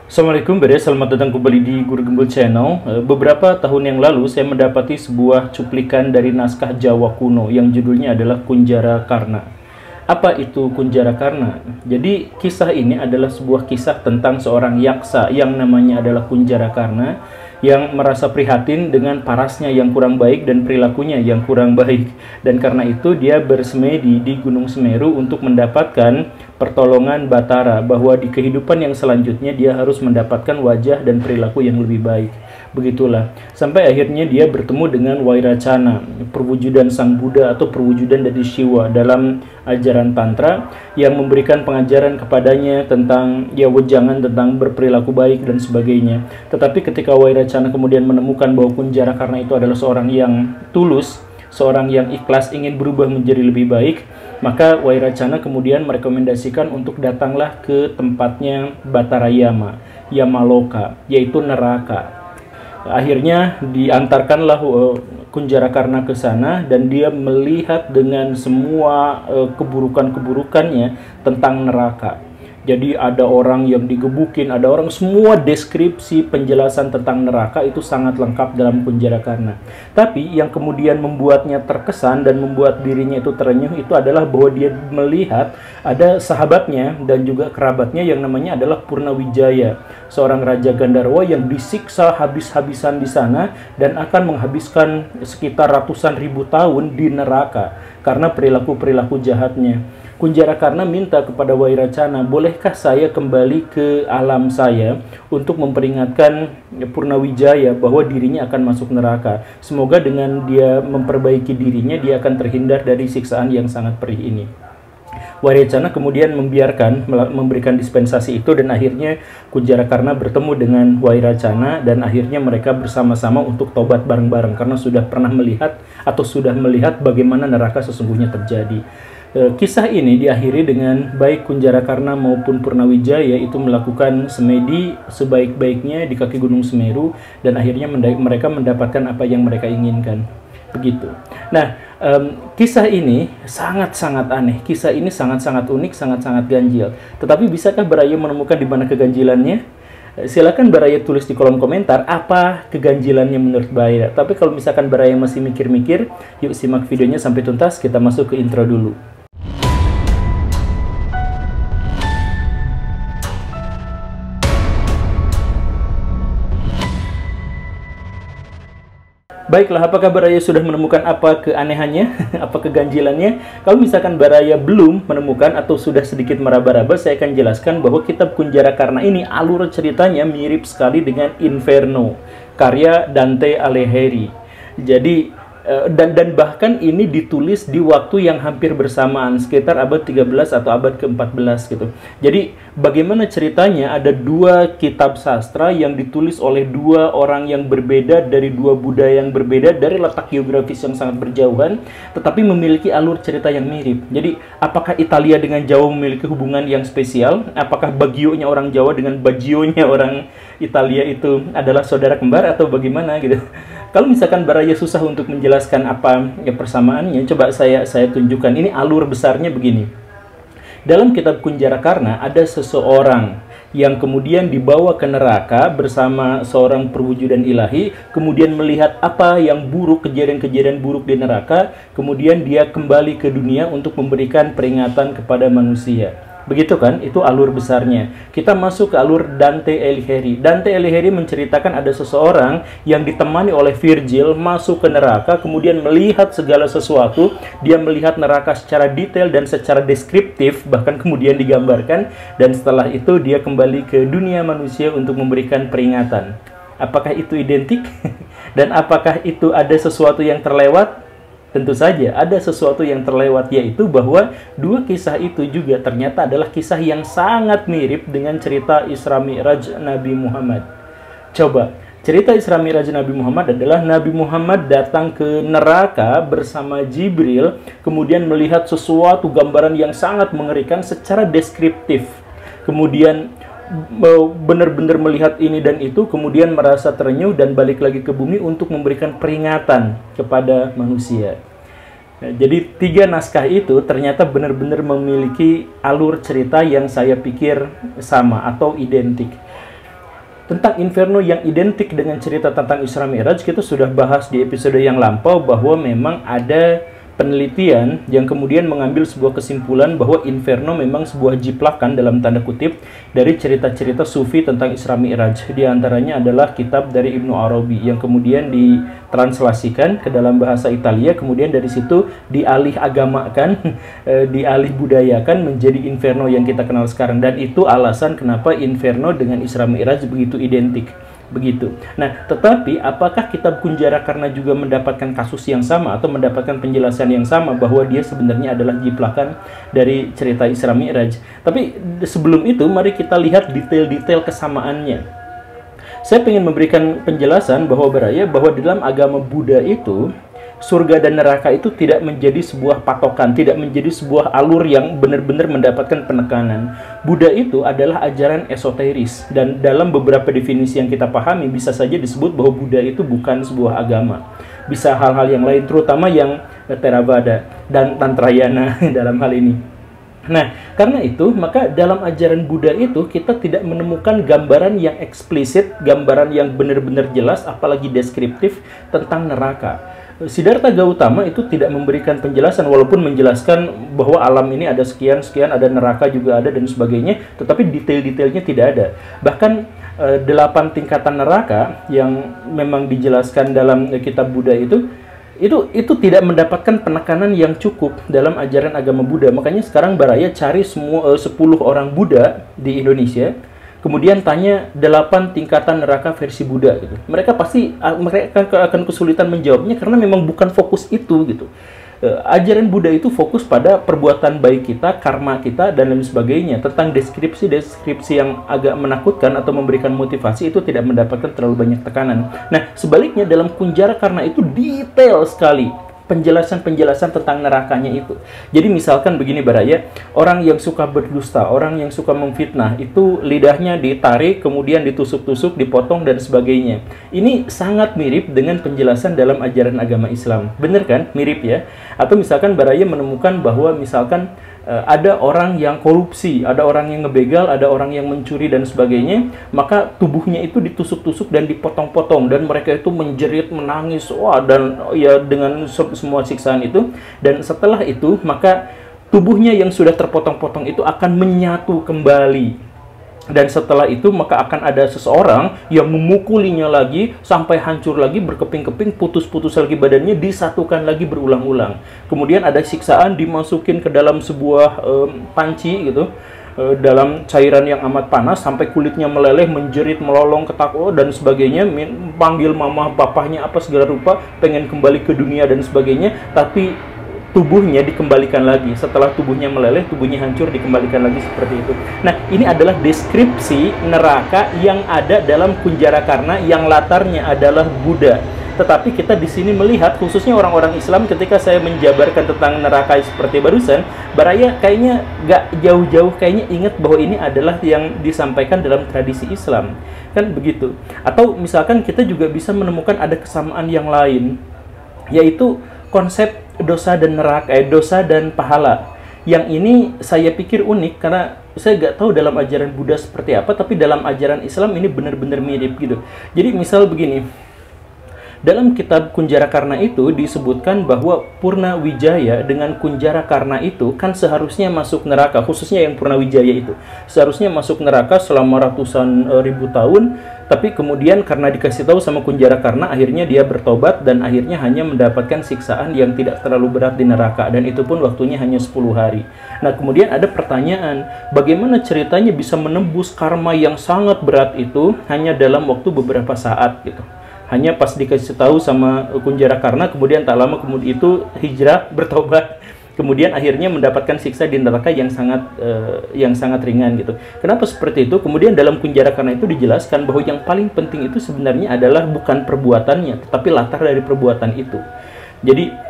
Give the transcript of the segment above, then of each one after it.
Assalamualaikum selamat datang kembali di Guru Gembul Channel. Beberapa tahun yang lalu saya mendapati sebuah cuplikan dari naskah Jawa kuno yang judulnya adalah Kunjara Karna. Apa itu Kunjara Karna? Jadi kisah ini adalah sebuah kisah tentang seorang yaksa yang namanya adalah Kunjara Karna, yang merasa prihatin dengan parasnya yang kurang baik dan perilakunya yang kurang baik. Dan karena itu dia bersemedi di Gunung Semeru untuk mendapatkan pertolongan Batara, bahwa di kehidupan yang selanjutnya dia harus mendapatkan wajah dan perilaku yang lebih baik. Begitulah, sampai akhirnya dia bertemu dengan Wairacana, perwujudan Sang Buddha atau perwujudan dari Shiva dalam ajaran Tantra, yang memberikan pengajaran kepadanya tentang wejangan, tentang berperilaku baik dan sebagainya. Tetapi ketika Wairacana kemudian menemukan bahwa Kunjara Karna itu adalah seorang yang tulus, seorang yang ikhlas ingin berubah menjadi lebih baik, maka Wairacana kemudian merekomendasikan untuk datanglah ke tempatnya Batara Yamaloka, yaitu neraka. Akhirnya diantarkanlah Kunjara Karna ke sana, dan dia melihat dengan semua keburukan-keburukannya tentang neraka. Jadi ada orang yang digebukin, ada orang, semua deskripsi penjelasan tentang neraka itu sangat lengkap dalam Kunjara Karna. Tapi yang kemudian membuatnya terkesan dan membuat dirinya itu terenyuh itu adalah bahwa dia melihat ada sahabatnya dan juga kerabatnya yang namanya adalah Purnawijaya, seorang raja Gandarwa yang disiksa habis-habisan di sana dan akan menghabiskan sekitar ratusan ribu tahun di neraka karena perilaku-perilaku jahatnya. Kunjara Karna minta kepada Wairacana, bolehkah saya kembali ke alam saya untuk memperingatkan Purnawijaya bahwa dirinya akan masuk neraka. Semoga dengan dia memperbaiki dirinya, dia akan terhindar dari siksaan yang sangat perih ini. Wairacana kemudian memberikan dispensasi itu, dan akhirnya Kunjara Karna bertemu dengan Wairacana, dan akhirnya mereka bersama-sama untuk tobat bareng-bareng karena sudah pernah melihat atau sudah melihat bagaimana neraka sesungguhnya terjadi. Kisah ini diakhiri dengan baik Kunjara Karna maupun Purnawijaya itu melakukan semedi sebaik-baiknya di kaki Gunung Semeru, dan akhirnya mereka mendapatkan apa yang mereka inginkan. Begitu. Nah, kisah ini sangat-sangat aneh. Kisah ini sangat-sangat unik, sangat-sangat ganjil. Tetapi bisakah Baraya menemukan di mana keganjilannya? Silakan Baraya tulis di kolom komentar apa keganjilannya menurut Baraya. Tapi kalau misalkan Baraya masih mikir-mikir, yuk simak videonya sampai tuntas. Kita masuk ke intro dulu. Baiklah, apakah Baraya sudah menemukan apa keanehannya, apa keganjilannya? Kalau misalkan Baraya belum menemukan atau sudah sedikit meraba-raba, saya akan jelaskan bahwa kitab Kunjara Karna ini alur ceritanya mirip sekali dengan Inferno, karya Dante Alighieri. Jadi dan bahkan ini ditulis di waktu yang hampir bersamaan, sekitar abad 13 atau abad ke-14 gitu. Jadi bagaimana ceritanya, ada dua kitab sastra yang ditulis oleh dua orang yang berbeda, dari dua budaya yang berbeda, dari letak geografis yang sangat berjauhan, tetapi memiliki alur cerita yang mirip. Jadi apakah Italia dengan Jawa memiliki hubungan yang spesial? Apakah Bagionya orang Jawa dengan Bagionya orang Italia itu adalah saudara kembar atau bagaimana gitu? Kalau misalkan Baraya susah untuk menjelaskan apa persamaannya, coba saya tunjukkan. Ini alur besarnya begini. Dalam kitab Kunjara Karna ada seseorang yang kemudian dibawa ke neraka bersama seorang perwujudan ilahi, kemudian melihat apa yang buruk, kejadian-kejadian buruk di neraka, kemudian dia kembali ke dunia untuk memberikan peringatan kepada manusia. Begitu kan? Itu alur besarnya. Kita masuk ke alur Dante Alighieri. Dante Alighieri menceritakan ada seseorang yang ditemani oleh Virgil masuk ke neraka, kemudian melihat segala sesuatu. Dia melihat neraka secara detail dan secara deskriptif, bahkan kemudian digambarkan. Dan setelah itu dia kembali ke dunia manusia untuk memberikan peringatan. Apakah itu identik? Dan apakah itu ada sesuatu yang terlewat? Tentu saja ada sesuatu yang terlewat, yaitu bahwa dua kisah itu juga ternyata adalah kisah yang sangat mirip dengan cerita Isra Mi'raj Nabi Muhammad. Coba, cerita Isra Mi'raj Nabi Muhammad adalah Nabi Muhammad datang ke neraka bersama Jibril, kemudian melihat sesuatu gambaran yang sangat mengerikan secara deskriptif. Kemudian benar-benar melihat ini dan itu, kemudian merasa terenyuh dan balik lagi ke bumi untuk memberikan peringatan kepada manusia. Nah, jadi tiga naskah itu ternyata benar-benar memiliki alur cerita yang saya pikir sama atau identik. Tentang inferno yang identik dengan cerita tentang Isra Mi'raj, kita sudah bahas di episode yang lampau bahwa memang ada penelitian yang kemudian mengambil sebuah kesimpulan bahwa inferno memang sebuah jiplakan dalam tanda kutip dari cerita-cerita sufi tentang Isra Mi'raj. Di antaranya adalah kitab dari Ibnu Arabi yang kemudian ditranslasikan ke dalam bahasa Italia, kemudian dari situ dialih agamakan, dialih budayakan menjadi inferno yang kita kenal sekarang. Dan itu alasan kenapa inferno dengan Isra Mi'raj begitu identik. Begitu. Nah, tetapi apakah kitab Kunjara Karna juga mendapatkan kasus yang sama atau mendapatkan penjelasan yang sama bahwa dia sebenarnya adalah jiplakan dari cerita Isra Mi'raj? Tapi sebelum itu, mari kita lihat detail-detail kesamaannya. Saya ingin memberikan penjelasan bahwa bahwa dalam agama Buddha itu surga dan neraka itu tidak menjadi sebuah patokan, tidak menjadi sebuah alur yang benar-benar mendapatkan penekanan. Buddha itu adalah ajaran esoteris, dan dalam beberapa definisi yang kita pahami bisa saja disebut bahwa Buddha itu bukan sebuah agama. Bisa hal-hal yang lain, terutama yang Theravada dan Tantrayana dalam hal ini. Nah, karena itu, maka dalam ajaran Buddha itu kita tidak menemukan gambaran yang eksplisit, gambaran yang benar-benar jelas, apalagi deskriptif tentang neraka. Siddhartha Gautama itu tidak memberikan penjelasan, walaupun menjelaskan bahwa alam ini ada sekian-sekian, ada neraka juga ada dan sebagainya, tetapi detail-detailnya tidak ada. Bahkan 8 tingkatan neraka yang memang dijelaskan dalam kitab Buddha itu tidak mendapatkan penekanan yang cukup dalam ajaran agama Buddha. Makanya sekarang Baraya cari semua 10 orang Buddha di Indonesia, kemudian tanya 8 tingkatan neraka versi Buddha gitu. Mereka akan kesulitan menjawabnya karena memang bukan fokus itu gitu. Ajaran Buddha itu fokus pada perbuatan baik kita, karma kita, dan lain sebagainya. Tentang deskripsi yang agak menakutkan atau memberikan motivasi itu tidak mendapatkan terlalu banyak tekanan. Nah, sebaliknya dalam Kunjara Karna itu detail sekali penjelasan-penjelasan tentang nerakanya itu. Jadi misalkan begini Baraya, orang yang suka berdusta, orang yang suka memfitnah, itu lidahnya ditarik, kemudian ditusuk-tusuk, dipotong, dan sebagainya. Ini sangat mirip dengan penjelasan dalam ajaran agama Islam. Bener kan? Mirip ya? Atau misalkan Baraya menemukan bahwa misalkan ada orang yang korupsi, ada orang yang ngebegal, ada orang yang mencuri dan sebagainya, maka tubuhnya itu ditusuk-tusuk dan dipotong-potong, dan mereka itu menjerit, menangis, wah, dan ya dengan semua siksaan itu. Dan setelah itu maka tubuhnya yang sudah terpotong-potong itu akan menyatu kembali. Dan setelah itu maka akan ada seseorang yang memukulinya lagi sampai hancur lagi, berkeping-keping, putus-putus lagi badannya, disatukan lagi berulang-ulang. Kemudian ada siksaan, dimasukin ke dalam sebuah panci gitu, dalam cairan yang amat panas sampai kulitnya meleleh, menjerit, melolong, ketakutan dan sebagainya, panggil mama, bapaknya, apa segala rupa, pengen kembali ke dunia dan sebagainya, tapi tubuhnya dikembalikan lagi. Setelah tubuhnya meleleh, tubuhnya hancur, dikembalikan lagi seperti itu. Nah, ini adalah deskripsi neraka yang ada dalam Kunjara Karna yang latarnya adalah Buddha. Tetapi kita di sini melihat, khususnya orang-orang Islam, ketika saya menjabarkan tentang neraka seperti barusan, Baraya kayaknya gak jauh-jauh, kayaknya ingat bahwa ini adalah yang disampaikan dalam tradisi Islam. Kan begitu. Atau misalkan kita juga bisa menemukan ada kesamaan yang lain, yaitu konsep dosa dan neraka, dosa dan pahala. Yang ini saya pikir unik karena saya nggak tahu dalam ajaran Buddha seperti apa, tapi dalam ajaran Islam ini benar-benar mirip gitu. Jadi misal begini, dalam kitab Kunjara Karna itu disebutkan bahwa Purna Wijaya dengan Kunjara Karna itu kan seharusnya masuk neraka, khususnya yang Purna Wijaya itu seharusnya masuk neraka selama ratusan ribu tahun. Tapi kemudian karena dikasih tahu sama Kunjara Karna, akhirnya dia bertobat dan akhirnya hanya mendapatkan siksaan yang tidak terlalu berat di neraka, dan itu pun waktunya hanya 10 hari. Nah, kemudian ada pertanyaan, bagaimana ceritanya bisa menembus karma yang sangat berat itu hanya dalam waktu beberapa saat gitu. Hanya pas dikasih tahu sama Kunjara Karna, kemudian tak lama kemudian itu hijrah, bertobat, kemudian akhirnya mendapatkan siksa di neraka yang sangat ringan gitu. Kenapa seperti itu? Kemudian dalam Kunjara Karna itu dijelaskan bahwa yang paling penting itu sebenarnya adalah bukan perbuatannya, tetapi latar dari perbuatan itu. Jadi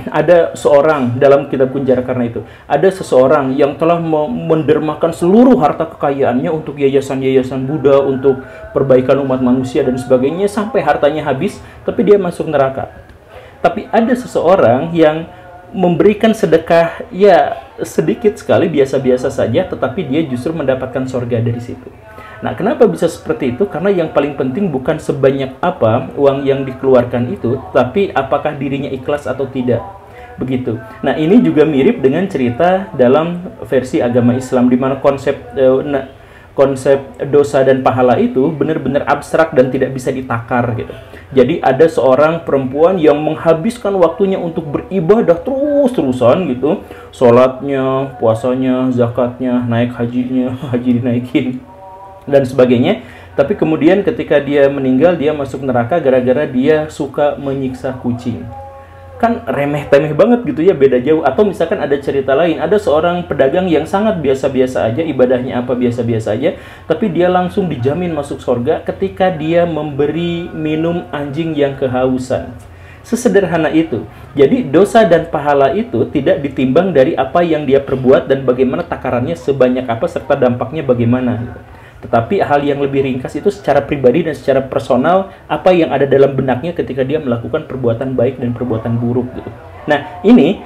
ada seorang dalam kitab Kunjara Karna itu, ada seseorang yang telah mendermakan seluruh harta kekayaannya untuk yayasan-yayasan Buddha, untuk perbaikan umat manusia dan sebagainya, sampai hartanya habis, tapi dia masuk neraka. Tapi ada seseorang yang memberikan sedekah ya sedikit sekali, biasa-biasa saja, tetapi dia justru mendapatkan surga dari situ. Nah, kenapa bisa seperti itu? Karena yang paling penting bukan sebanyak apa uang yang dikeluarkan itu, tapi apakah dirinya ikhlas atau tidak. Begitu. Nah, ini juga mirip dengan cerita dalam versi agama Islam, di mana konsep dosa dan pahala itu benar-benar abstrak dan tidak bisa ditakar gitu. Jadi ada seorang perempuan yang menghabiskan waktunya untuk beribadah terus-terusan gitu. Sholatnya, puasanya, zakatnya, naik hajinya, haji dinaikin, dan sebagainya. Tapi kemudian ketika dia meninggal, dia masuk neraka gara-gara dia suka menyiksa kucing. Kan remeh-temeh banget gitu ya, beda jauh. Atau misalkan ada cerita lain, ada seorang pedagang yang sangat biasa-biasa aja, ibadahnya apa biasa-biasa aja, tapi dia langsung dijamin masuk surga ketika dia memberi minum anjing yang kehausan. Sesederhana itu. Jadi dosa dan pahala itu tidak ditimbang dari apa yang dia perbuat dan bagaimana takarannya sebanyak apa serta dampaknya bagaimana. Tetapi hal yang lebih ringkas itu secara pribadi dan secara personal, apa yang ada dalam benaknya ketika dia melakukan perbuatan baik dan perbuatan buruk gitu. Nah, ini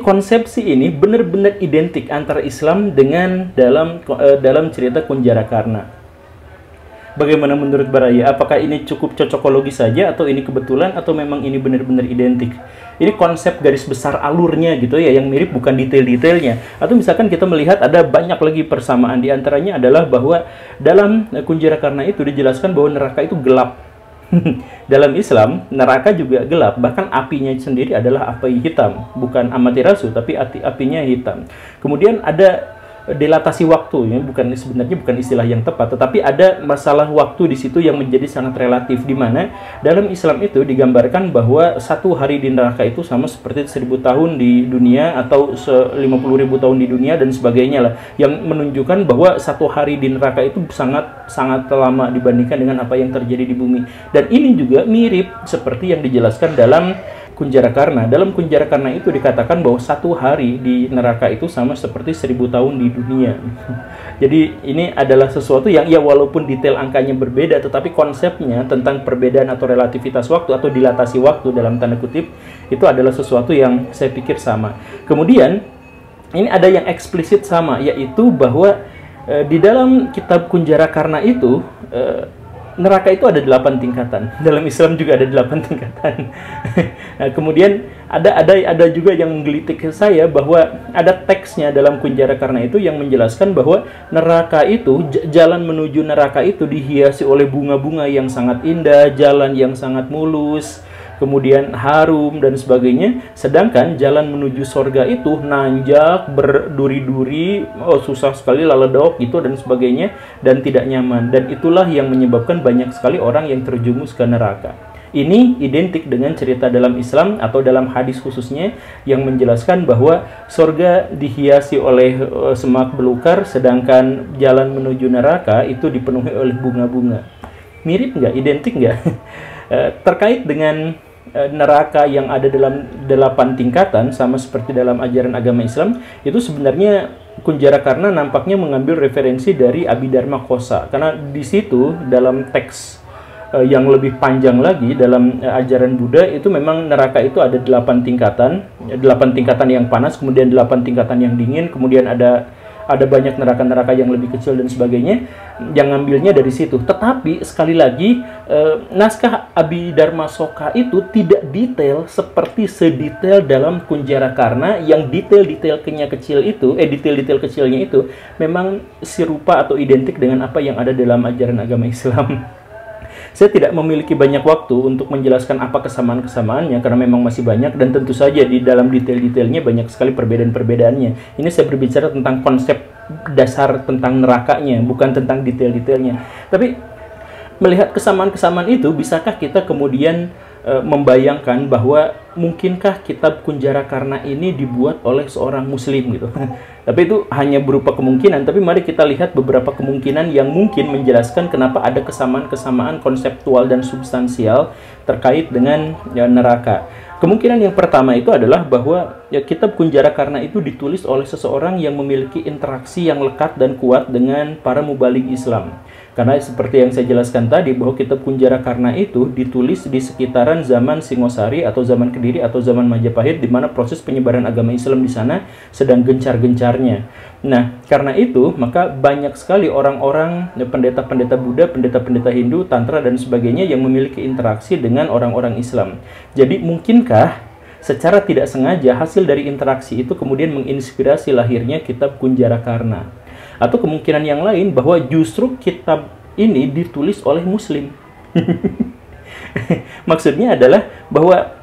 konsepsi ini benar-benar identik antara Islam dengan dalam cerita Kunjara Karna. Bagaimana menurut Baraya? Apakah ini cukup cocokologi saja, atau ini kebetulan, atau memang ini benar-benar identik? Ini konsep garis besar alurnya gitu ya, yang mirip, bukan detail-detailnya. Atau misalkan kita melihat ada banyak lagi persamaan, di antaranya adalah bahwa dalam Kunjara Karna itu dijelaskan bahwa neraka itu gelap. Dalam Islam, neraka juga gelap, bahkan apinya sendiri adalah api hitam, bukan amaterasu, tapi apinya hitam. Kemudian ada dilatasi waktu, ya, sebenarnya bukan istilah yang tepat, tetapi ada masalah waktu di situ yang menjadi sangat relatif, di mana dalam Islam itu digambarkan bahwa satu hari di neraka itu sama seperti 1000 tahun di dunia atau 50.000 tahun di dunia dan sebagainya lah, yang menunjukkan bahwa satu hari di neraka itu sangat lama dibandingkan dengan apa yang terjadi di bumi. Dan ini juga mirip seperti yang dijelaskan dalam Kunjara Karna. Dalam Kunjara Karna itu dikatakan bahwa satu hari di neraka itu sama seperti 1000 tahun di dunia. Jadi ini adalah sesuatu yang ya walaupun detail angkanya berbeda, tetapi konsepnya tentang perbedaan atau relativitas waktu atau dilatasi waktu dalam tanda kutip itu adalah sesuatu yang saya pikir sama. Kemudian ini ada yang eksplisit sama, yaitu bahwa di dalam kitab Kunjara Karna itu neraka itu ada 8 tingkatan. Dalam Islam juga ada 8 tingkatan. Nah, kemudian ada juga yang menggelitik saya bahwa ada teksnya dalam Kunjara Karna itu yang menjelaskan bahwa neraka itu, jalan menuju neraka itu dihiasi oleh bunga-bunga yang sangat indah, jalan yang sangat mulus, kemudian harum dan sebagainya. Sedangkan jalan menuju sorga itu nanjak, berduri-duri, susah sekali, laledok gitu dan sebagainya, dan tidak nyaman. Dan itulah yang menyebabkan banyak sekali orang yang terjumus ke neraka. Ini identik dengan cerita dalam Islam atau dalam hadis khususnya yang menjelaskan bahwa sorga dihiasi oleh semak belukar, sedangkan jalan menuju neraka itu dipenuhi oleh bunga-bunga. Mirip nggak? Identik nggak? Terkait dengan neraka yang ada dalam 8 tingkatan, sama seperti dalam ajaran agama Islam, itu sebenarnya Kunjara Karna nampaknya mengambil referensi dari Abhidharma Kosa, karena di situ dalam teks yang lebih panjang lagi dalam ajaran Buddha itu memang neraka itu ada 8 tingkatan, 8 tingkatan yang panas, kemudian 8 tingkatan yang dingin, kemudian ada banyak neraka-neraka yang lebih kecil dan sebagainya, yang ngambilnya dari situ. Tetapi sekali lagi naskah Abhidharma Soka itu tidak detail seperti sedetail dalam Kunjara Karna, yang detail-detailnya kecil itu, detail-detail kecilnya itu memang serupa atau identik dengan apa yang ada dalam ajaran agama Islam. Saya tidak memiliki banyak waktu untuk menjelaskan apa kesamaan-kesamaannya karena memang masih banyak, dan tentu saja di dalam detail-detailnya banyak sekali perbedaan-perbedaannya. Ini saya berbicara tentang konsep dasar tentang nerakanya, bukan tentang detail-detailnya. Tapi melihat kesamaan-kesamaan itu, bisakah kita kemudian membayangkan bahwa mungkinkah kitab Kunjara Karna ini dibuat oleh seorang muslim gitu? Tapi itu hanya berupa kemungkinan, tapi mari kita lihat beberapa kemungkinan yang mungkin menjelaskan kenapa ada kesamaan-kesamaan konseptual dan substansial terkait dengan neraka. Kemungkinan yang pertama itu adalah bahwa kitab Kunjara Karna itu ditulis oleh seseorang yang memiliki interaksi yang lekat dan kuat dengan para mubaligh Islam. Karena seperti yang saya jelaskan tadi, bahwa kitab Kunjara Karna itu ditulis di sekitaran zaman Singosari atau zaman Kediri atau zaman Majapahit, di mana proses penyebaran agama Islam di sana sedang gencar-gencarnya. Nah, karena itu maka banyak sekali orang-orang, pendeta-pendeta Buddha, pendeta-pendeta Hindu, Tantra dan sebagainya yang memiliki interaksi dengan orang-orang Islam. Jadi mungkinkah secara tidak sengaja hasil dari interaksi itu kemudian menginspirasi lahirnya kitab Kunjara Karna? Atau kemungkinan yang lain bahwa justru kitab ini ditulis oleh Muslim. Maksudnya adalah bahwa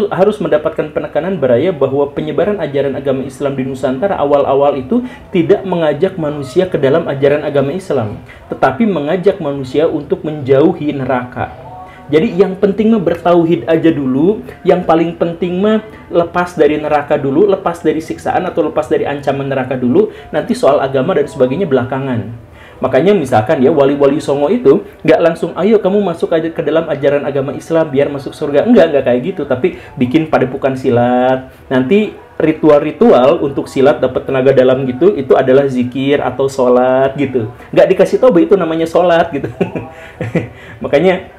harus mendapatkan penekanan Baraya bahwa penyebaran ajaran agama Islam di Nusantara awal-awal itu tidak mengajak manusia ke dalam ajaran agama Islam, tetapi mengajak manusia untuk menjauhi neraka. Jadi yang penting mah bertauhid aja dulu, yang paling penting mah lepas dari neraka dulu, lepas dari siksaan atau lepas dari ancaman neraka dulu, nanti soal agama dan sebagainya belakangan. Makanya misalkan ya wali-wali Songo itu nggak langsung ayo kamu masuk aja ke dalam ajaran agama Islam biar masuk surga, enggak kayak gitu, tapi bikin padepokan silat, nanti ritual-ritual untuk silat dapat tenaga dalam gitu, itu adalah zikir atau sholat gitu, nggak dikasih tahu bahwa itu namanya sholat gitu. Makanya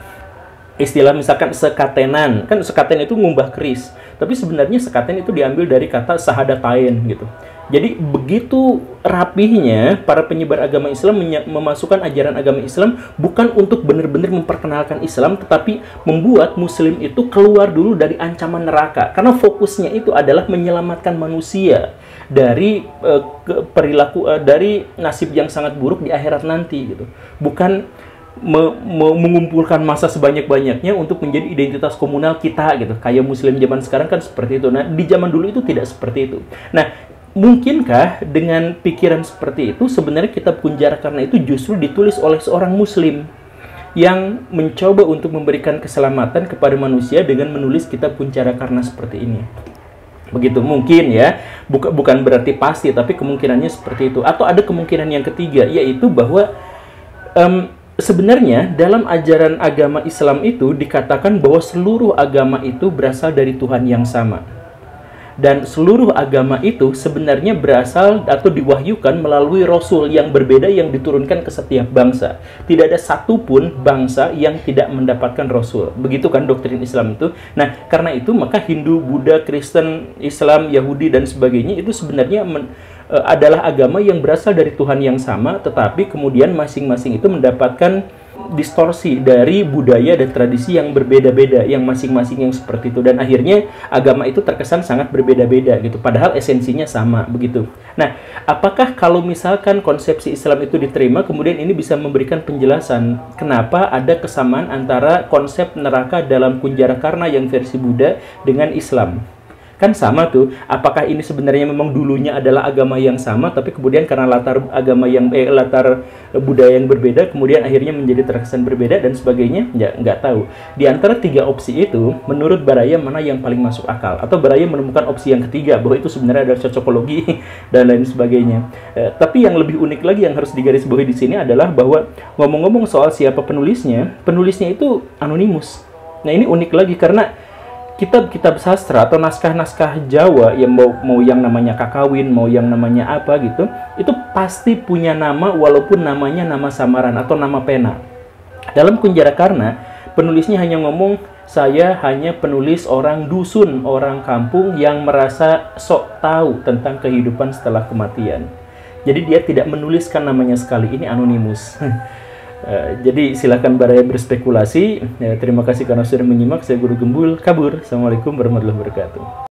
istilah misalkan sekatenan, kan sekaten itu ngumbah keris, tapi sebenarnya sekaten itu diambil dari kata sahadatain gitu. Jadi begitu rapihnya para penyebar agama Islam memasukkan ajaran agama Islam bukan untuk benar-benar memperkenalkan Islam, tetapi membuat Muslim itu keluar dulu dari ancaman neraka, karena fokusnya itu adalah menyelamatkan manusia dari perilaku dari nasib yang sangat buruk di akhirat nanti gitu, bukan mengumpulkan massa sebanyak-banyaknya untuk menjadi identitas komunal kita gitu. Kayak Muslim zaman sekarang kan seperti itu. Nah, di zaman dulu itu tidak seperti itu. Nah, mungkinkah dengan pikiran seperti itu sebenarnya kitab Kunjara Karna itu justru ditulis oleh seorang Muslim yang mencoba untuk memberikan keselamatan kepada manusia dengan menulis kitab Kunjara Karna seperti ini? Begitu mungkin ya, bukan berarti pasti, tapi kemungkinannya seperti itu. Atau ada kemungkinan yang ketiga, yaitu bahwa sebenarnya dalam ajaran agama Islam itu dikatakan bahwa seluruh agama itu berasal dari Tuhan yang sama. Dan seluruh agama itu sebenarnya berasal atau diwahyukan melalui Rasul yang berbeda yang diturunkan ke setiap bangsa. Tidak ada satupun bangsa yang tidak mendapatkan Rasul. Begitu kan doktrin Islam itu. Nah, karena itu maka Hindu, Buddha, Kristen, Islam, Yahudi, dan sebagainya itu sebenarnya adalah agama yang berasal dari Tuhan yang sama, tetapi kemudian masing-masing itu mendapatkan distorsi dari budaya dan tradisi yang berbeda-beda, yang masing-masing yang seperti itu, dan akhirnya agama itu terkesan sangat berbeda-beda gitu, padahal esensinya sama begitu. Nah, apakah kalau misalkan konsepsi Islam itu diterima, kemudian ini bisa memberikan penjelasan kenapa ada kesamaan antara konsep neraka dalam Kunjara Karna yang versi Buddha dengan Islam? Kan sama tuh, apakah ini sebenarnya memang dulunya adalah agama yang sama, tapi kemudian karena latar agama yang latar budaya yang berbeda, kemudian akhirnya menjadi terkesan berbeda dan sebagainya? Ya, nggak tahu. Di antara tiga opsi itu, menurut Baraya mana yang paling masuk akal? Atau Baraya menemukan opsi yang ketiga, bahwa itu sebenarnya adalah cocokologi dan lain sebagainya. Tapi yang lebih unik lagi yang harus digarisbawahi di sini adalah bahwa ngomong-ngomong soal siapa penulisnya itu anonimus. Nah, ini unik lagi karena kitab-kitab sastra atau naskah-naskah Jawa yang mau yang namanya Kakawin, mau yang namanya apa gitu, itu pasti punya nama walaupun namanya nama samaran atau nama pena. Dalam Kunjara Karna, penulisnya hanya ngomong, saya hanya penulis orang dusun, orang kampung yang merasa sok tahu tentang kehidupan setelah kematian. Jadi dia tidak menuliskan namanya sekali, ini anonimus. Jadi silakan Baraya berspekulasi. Terima kasih karena sudah menyimak. Saya Guru Gembul, kabur. Assalamualaikum warahmatullahi wabarakatuh.